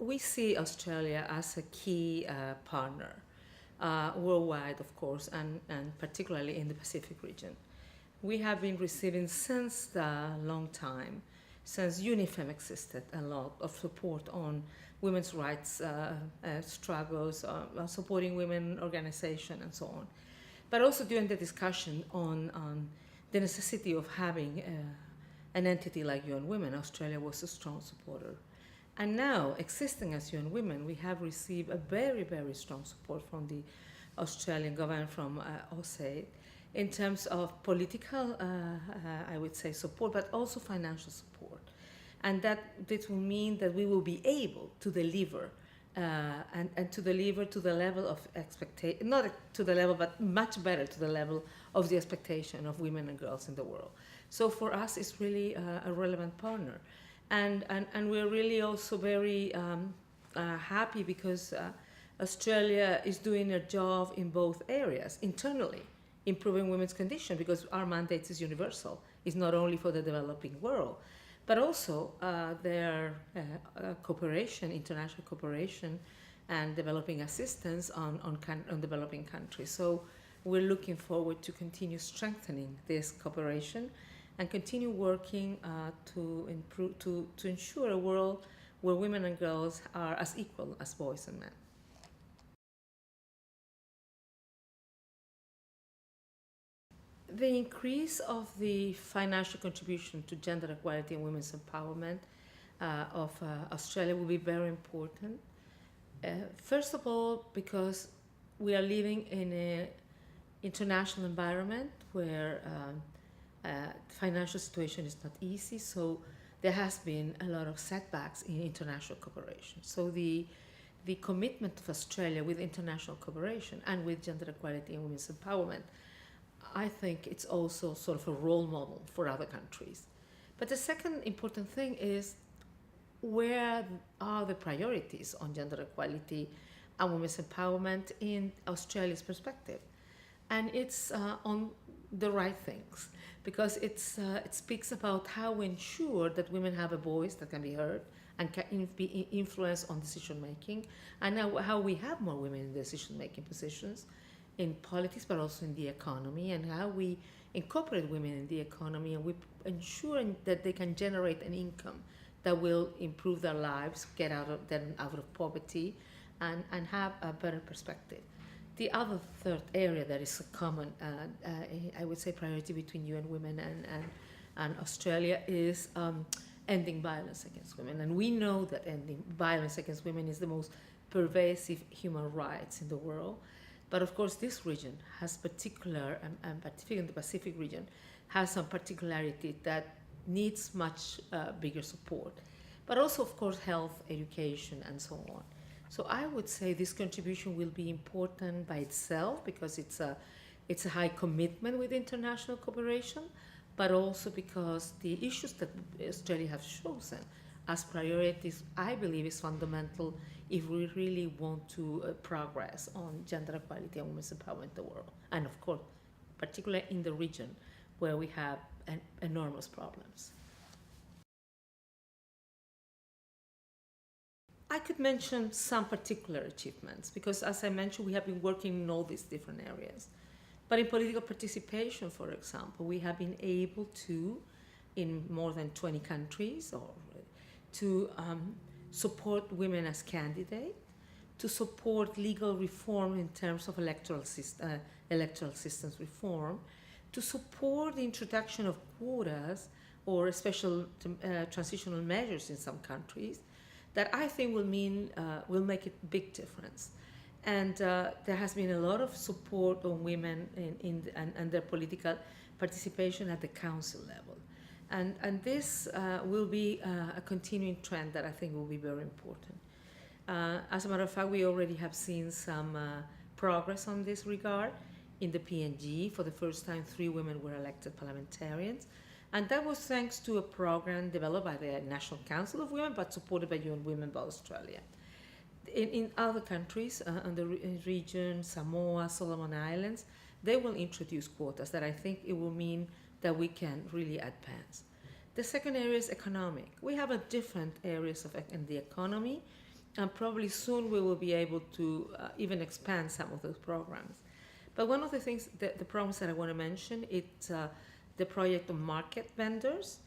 we see Australia as a key partner worldwide, of course, and particularly in the Pacific region. We have been receiving since the long time, since UNIFEM existed, a lot of support on women's rights struggles, supporting women organization and so on. But also during the discussion on the necessity of having an entity like UN Women, Australia was a strong supporter. And now, existing as UN Women, we have received a very, very strong support from the Australian government, from AUSAID, in terms of political, I would say, support, but also financial support. And that this will mean that we will be able to deliver and to deliver to the level of expectation, not to the level, but much better to the level of the expectation of women and girls in the world. So for us, it's really a relevant partner. And we're really also very happy because Australia is doing a job in both areas, internally, improving women's condition, because our mandate is universal. It's not only for the developing world, but also their cooperation, international cooperation, and developing assistance on developing countries. So we're looking forward to continue strengthening this cooperation and continue working to improve, to ensure a world where women and girls are as equal as boys and men. The increase of the financial contribution to gender equality and women's empowerment of Australia will be very important. First of all, because we are living in an international environment where financial situation is not easy, so there has been a lot of setbacks in international cooperation. So the commitment of Australia with international cooperation and with gender equality and women's empowerment, I think it's also sort of a role model for other countries. But the second important thing is, where are the priorities on gender equality and women's empowerment in Australia's perspective? And it's on the right things, because it speaks about how we ensure that women have a voice that can be heard and can be influenced on decision making, and how we have more women in decision making positions in politics, but also in the economy, and how we incorporate women in the economy, and we ensure that they can generate an income that will improve their lives, get out of poverty, and have a better perspective. The other third area that is a common, I would say, priority between UN Women and Australia is ending violence against women. And we know that ending violence against women is the most pervasive human rights in the world. But of course, this region has particular, and particularly in the Pacific region, has some particularity that needs much bigger support. But also, of course, health, education, and so on. So I would say this contribution will be important by itself, because it's a high commitment with international cooperation, but also because the issues that Australia has chosen as priorities, I believe, is fundamental if we really want to progress on gender equality and women's empowerment in the world. And of course, particularly in the region where we have enormous problems. I could mention some particular achievements, because as I mentioned, we have been working in all these different areas. But in political participation, for example, we have been able to, in more than 20 countries, to support women as candidates, to support legal reform in terms of electoral systems reform, to support the introduction of quotas or special transitional measures in some countries, that I think will make a big difference. And there has been a lot of support on women and their political participation at the council level. And this will be a continuing trend that I think will be very important. As a matter of fact, we already have seen some progress on this regard. In the PNG, for the first time, 3 women were elected parliamentarians. And that was thanks to a program developed by the National Council of Women, but supported by UN Women by Australia. In other countries in the region, Samoa, Solomon Islands, they will introduce quotas that I think it will mean that we can really advance. The second area is economic. We have different areas in the economy And probably soon we will be able to even expand some of those programs. But one of the things, the programs that I want to mention, it's the project of market vendors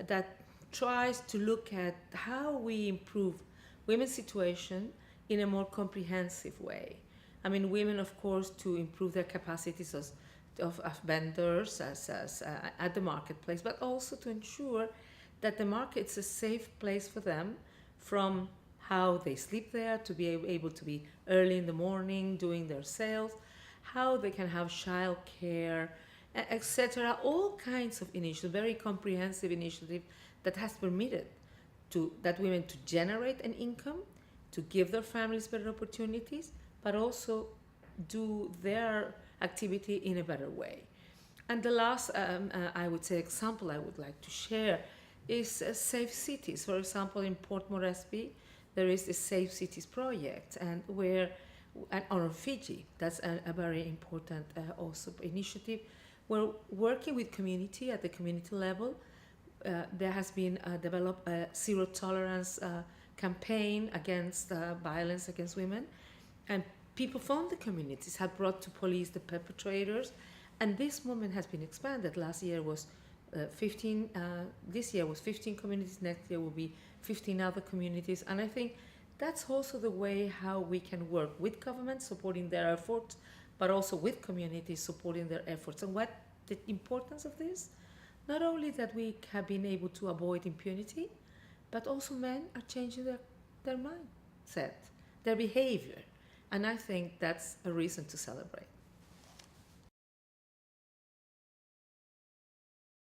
that tries to look at how we improve women's situation in a more comprehensive way. I mean, women, of course, to improve their capacities of vendors at the marketplace, but also to ensure that the market's a safe place for them, from how they sleep there to be able to be early in the morning doing their sales, how they can have child care, etc. All kinds of initiatives, very comprehensive initiative that has permitted to that women to generate an income, to give their families better opportunities, but also do their activity in a better way. And the last, I would say, example I would like to share is safe cities. For example, in Port Moresby, there is the Safe Cities project, and where, and on Fiji, that's a very important also initiative. We're working with community at the community level. There has been developed a zero tolerance campaign against violence against women, and people from the communities have brought to police the perpetrators, and this movement has been expanded. Last year was 15, this year was 15 communities, next year will be 15 other communities, and I think that's also the way how we can work with government supporting their efforts, but also with communities supporting their efforts. And what the importance of this? Not only that we have been able to avoid impunity, but also men are changing their mindset, their behavior. And I think that's a reason to celebrate.